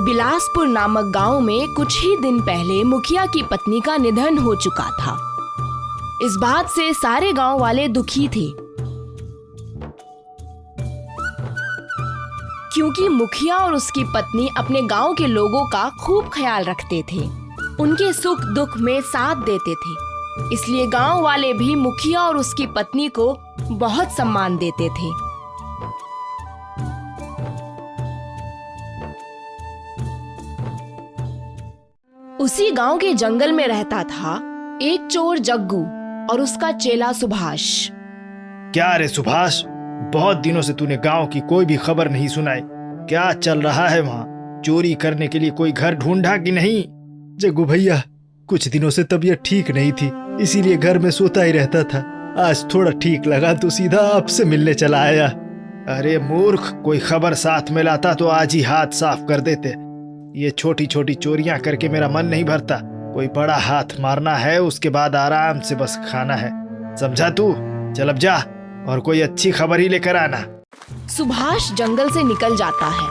बिलासपुर नामक गांव में कुछ ही दिन पहले मुखिया की पत्नी का निधन हो चुका था। इस बात से सारे गांव वाले दुखी थे, क्योंकि मुखिया और उसकी पत्नी अपने गांव के लोगों का खूब ख्याल रखते थे, उनके सुख दुख में साथ देते थे। इसलिए गांव वाले भी मुखिया और उसकी पत्नी को बहुत सम्मान देते थे। उसी गांव के जंगल में रहता था एक चोर जग्गू और उसका चेला सुभाष। क्या रे सुभाष, बहुत दिनों से तूने गांव की कोई भी खबर नहीं सुनाई। क्या चल रहा है वहाँ? चोरी करने के लिए कोई घर ढूंढा कि नहीं? जग्गू भैया, कुछ दिनों से तबीयत ठीक नहीं थी, इसीलिए घर में सोता ही रहता था। आज थोड़ा ठीक लगा तो सीधा आपसे मिलने चला आया। अरे मूर्ख, कोई खबर साथ में लाता तो आज ही हाथ साफ कर देते। ये छोटी छोटी चोरियां करके मेरा मन नहीं भरता। कोई बड़ा हाथ मारना है, उसके बाद आराम से बस खाना है। समझा तू? चल अब जा और कोई अच्छी खबर ही लेकर आना। सुभाष जंगल से निकल जाता है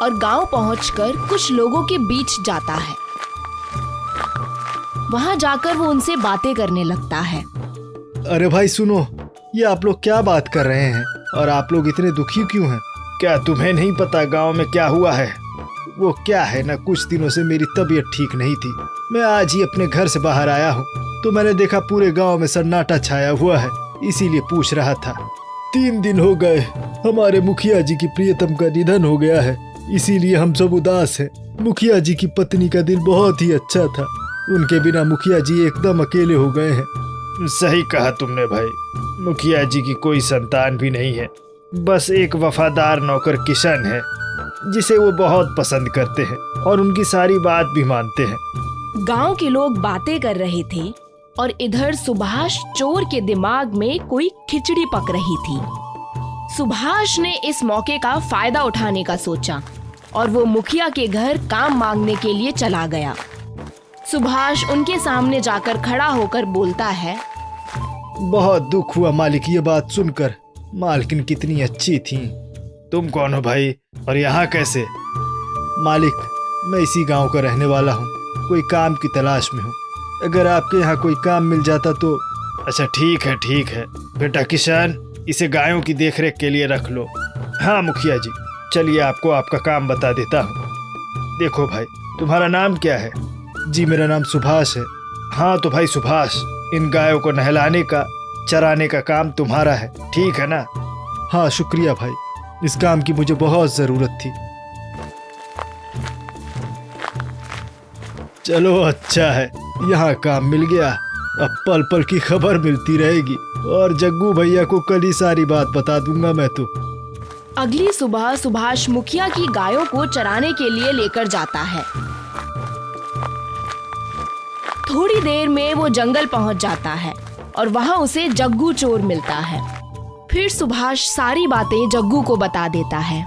और गांव पहुंचकर कुछ लोगों के बीच जाता है। वहां जाकर वो उनसे बातें करने लगता है। अरे भाई सुनो, ये आप लोग क्या बात कर रहे हैं और आप लोग इतने दुखी क्यों हैं? क्या तुम्हें नहीं पता गांव में क्या हुआ है? वो क्या है ना, कुछ दिनों से मेरी तबीयत ठीक नहीं थी। मैं आज ही अपने घर से बाहर आया हूँ तो मैंने देखा पूरे गांव में सन्नाटा छाया हुआ है, इसीलिए पूछ रहा था। 3 दिन हो गए हमारे मुखिया जी की प्रियतम का निधन हो गया है, इसीलिए हम सब उदास हैं। मुखिया जी की पत्नी का दिल बहुत ही अच्छा था, उनके बिना मुखिया जी एकदम अकेले हो गए हैं। सही कहा तुमने भाई, मुखिया जी की कोई संतान भी नहीं है, बस एक वफादार नौकर किशन है जिसे वो बहुत पसंद करते हैं और उनकी सारी बात भी मानते हैं। गांव के लोग बातें कर रहे थे और इधर सुभाष चोर के दिमाग में कोई खिचड़ी पक रही थी। सुभाष ने इस मौके का फायदा उठाने का सोचा और वो मुखिया के घर काम मांगने के लिए चला गया। सुभाष उनके सामने जाकर खड़ा होकर बोलता है, बहुत दुख हुआ मालिक ये बात सुनकर, मालकिन कितनी अच्छी थी। तुम कौन हो भाई और यहाँ कैसे? मालिक, मैं इसी गांव का रहने वाला हूँ, कोई काम की तलाश में हूँ। अगर आपके यहाँ कोई काम मिल जाता तो। अच्छा ठीक है बेटा किशन, इसे गायों की देखरेख के लिए रख लो। हाँ मुखिया जी, चलिए आपको आपका काम बता देता हूँ। देखो भाई, तुम्हारा नाम क्या है? जी मेरा नाम सुभाष है। हाँ तो भाई सुभाष, इन गायों को नहलाने का चराने का काम तुम्हारा है, ठीक है ना? हाँ शुक्रिया भाई, इस काम की मुझे बहुत जरूरत थी। चलो अच्छा है, यहाँ काम मिल गया, अब पल पल की खबर मिलती रहेगी और जग्गू भैया को कल ही सारी बात बता दूंगा मैं तो। अगली सुबह सुभाष मुखिया की गायों को चराने के लिए लेकर जाता है। थोड़ी देर में वो जंगल पहुंच जाता है और वहां उसे जग्गू चोर मिलता है। फिर सुभाष सारी बातें जग्गू को बता देता है।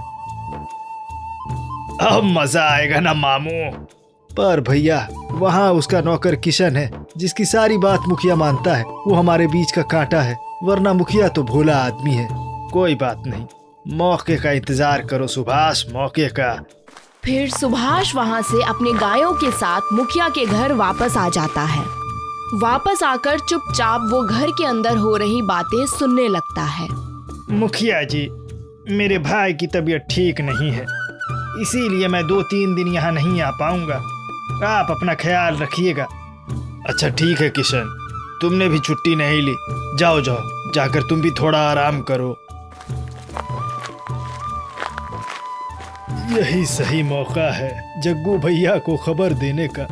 अब मजा आएगा ना मामू। पर भैया, वहाँ उसका नौकर किशन है जिसकी सारी बात मुखिया मानता है, वो हमारे बीच का कांटा है, वरना मुखिया तो भोला आदमी है। कोई बात नहीं, मौके का इंतजार करो सुभाष, मौके का। फिर सुभाष वहाँ से अपने गायों के साथ मुखिया के घर वापस आ जाता है। वापस आकर चुपचाप वो घर के अंदर हो रही बातें सुनने लगता है। मुखिया जी, मेरे भाई की तबीयत ठीक नहीं है, इसीलिए मैं 2-3 दिन यहाँ नहीं आ पाऊंगा। आप अपना ख्याल रखिएगा। अच्छा ठीक है किशन, तुमने भी छुट्टी नहीं ली, जाओ जाकर तुम भी थोड़ा आराम करो। यही सही मौका है जग्गू भैया को खबर देने का।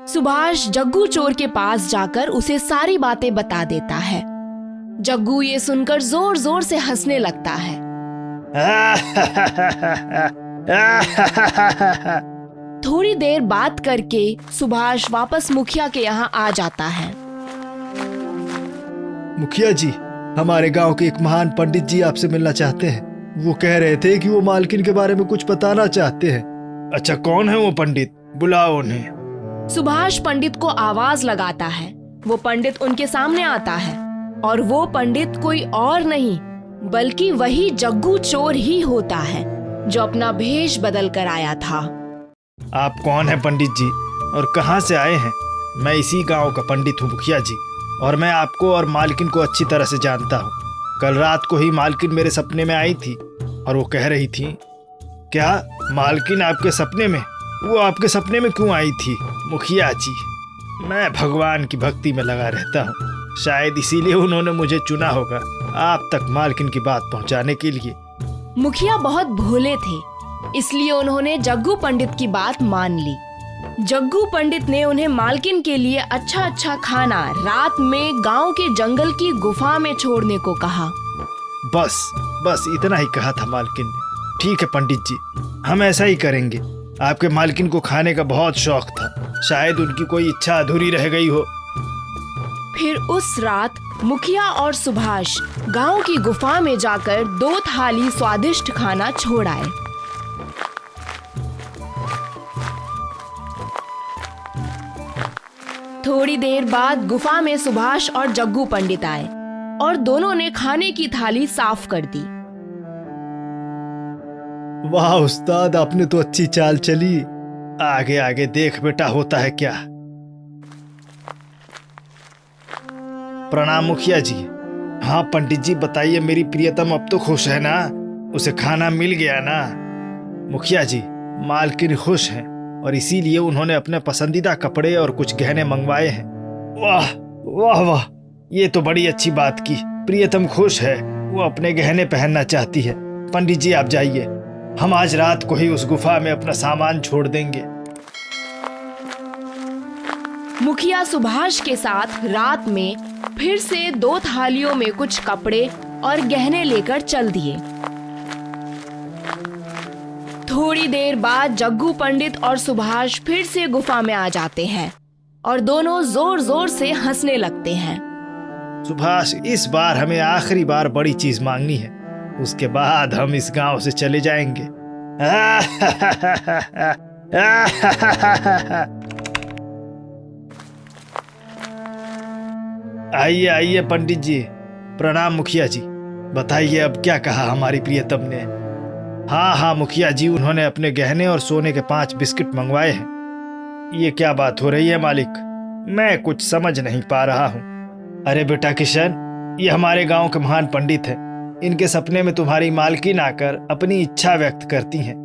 सुभाष जग्गू चोर के पास जाकर उसे सारी बातें बता देता है। जग्गू ये सुनकर जोर जोर से हंसने लगता है। थोड़ी देर बात करके सुभाष वापस मुखिया के यहाँ आ जाता है। मुखिया जी, हमारे गांव के एक महान पंडित जी आपसे मिलना चाहते हैं। वो कह रहे थे कि वो मालकिन के बारे में कुछ बताना चाहते हैं। अच्छा, कौन है वो पंडित? बुलाओ उन्हें। सुभाष पंडित को आवाज लगाता है। वो पंडित उनके सामने आता है और वो पंडित कोई और नहीं बल्कि वही जग्गू चोर ही होता है जो अपना भेष बदल कर आया था। आप कौन हैं पंडित जी और कहाँ से आए हैं? मैं इसी गांव का पंडित हूँ मुखिया जी, और मैं आपको और मालकिन को अच्छी तरह से जानता हूँ। कल रात को ही मालकिन मेरे सपने में आई थी और वो कह रही थी। क्या मालकिन आपके सपने में? वो आपके सपने में क्यों आई थी? मुखिया जी, मैं भगवान की भक्ति में लगा रहता हूँ, शायद इसीलिए उन्होंने मुझे चुना होगा आप तक मालकिन की बात पहुँचाने के लिए। मुखिया बहुत भोले थे, इसलिए उन्होंने जग्गू पंडित की बात मान ली। जग्गू पंडित ने उन्हें मालकिन के लिए अच्छा अच्छा खाना रात में गांव के जंगल की गुफा में छोड़ने को कहा। बस बस इतना ही कहा था मालकिन ने। ठीक है पंडित जी, हम ऐसा ही करेंगे। आपके मालकिन को खाने का बहुत शौक था, शायद उनकी कोई इच्छा अधूरी रह गई हो। फिर उस रात मुखिया और सुभाष गांव की गुफा में जाकर 2 थाली स्वादिष्ट खाना छोड़ आए। थोड़ी देर बाद गुफा में सुभाष और जग्गू पंडित आए और दोनों ने खाने की थाली साफ कर दी। वाह उस्ताद, आपने तो अच्छी चाल चली। आगे आगे देख बेटा, होता है क्या। प्रणाम मुखिया जी। हाँ पंडित जी बताइए, मेरी प्रियतम अब तो खुश है ना? उसे खाना मिल गया ना? मुखिया जी, मालकिन खुश हैं और इसीलिए उन्होंने अपने पसंदीदा कपड़े और कुछ गहने मंगवाए हैं। वाह वाह वाह, ये तो बड़ी अच्छी बात की। प्रियतम खुश है, वो अपने गहने पहनना चाहती है। पंडित जी आप जाइए, हम आज रात को ही उस गुफा में अपना सामान छोड़ देंगे। मुखिया सुभाष के साथ रात में फिर से 2 थालियों में कुछ कपड़े और गहने लेकर चल दिए। थोड़ी देर बाद जग्गू पंडित और सुभाष फिर से गुफा में आ जाते हैं और दोनों जोर जोर से हंसने लगते हैं। सुभाष, इस बार हमें आखिरी बार बड़ी चीज मांगनी है, उसके बाद हम इस गांव से चले जाएंगे। आइए आइए पंडित जी। प्रणाम मुखिया जी, बताइए अब क्या कहा हमारी प्रियतम ने? हाँ हाँ मुखिया जी, उन्होंने अपने गहने और सोने के 5 बिस्किट मंगवाए हैं। ये क्या बात हो रही है मालिक? मैं कुछ समझ नहीं पा रहा हूँ। अरे बेटा किशन, ये हमारे गांव के महान पंडित हैं। इनके सपने में तुम्हारी मालकिन आकर अपनी इच्छा व्यक्त करती हैं।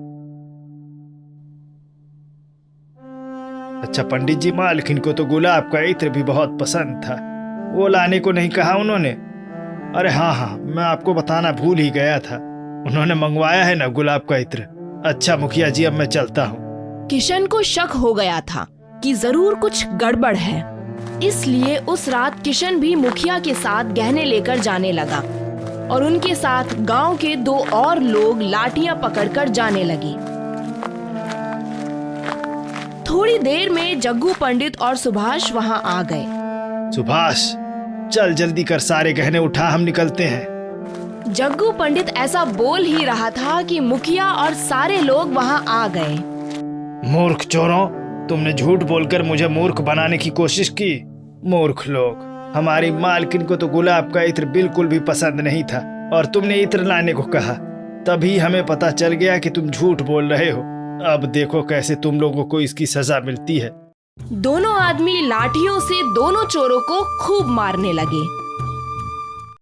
अच्छा पंडित जी, मालकिन को तो गुलाब का इत्र भी बहुत पसंद था, वो लाने को नहीं कहा उन्होंने? अरे हाँ हाँ, मैं आपको बताना भूल ही गया था, उन्होंने मंगवाया है ना गुलाब का इत्र। अच्छा मुखिया जी, अब मैं चलता हूँ। किशन को शक हो गया था कि जरूर कुछ गड़बड़ है, इसलिए उस रात किशन भी मुखिया के साथ गहने लेकर जाने लगा और उनके साथ गांव के 2 और लोग लाठियां पकड़कर जाने लगे। थोड़ी देर में जग्गू पंडित और सुभाष वहां आ गए। सुभाष, चल जल्दी कर, सारे गहने उठा, हम निकलते हैं। जग्गू पंडित ऐसा बोल ही रहा था कि मुखिया और सारे लोग वहां आ गए। मूर्ख चोरों, तुमने झूठ बोलकर मुझे मूर्ख बनाने की कोशिश की। मूर्ख लोग, हमारी मालकिन को तो गुलाब का इत्र बिल्कुल भी पसंद नहीं था और तुमने इत्र लाने को कहा, तभी हमें पता चल गया कि तुम झूठ बोल रहे हो। अब देखो कैसे तुम लोगों को इसकी सजा मिलती है। दोनों आदमी लाठियों से दोनों चोरों को खूब मारने लगे।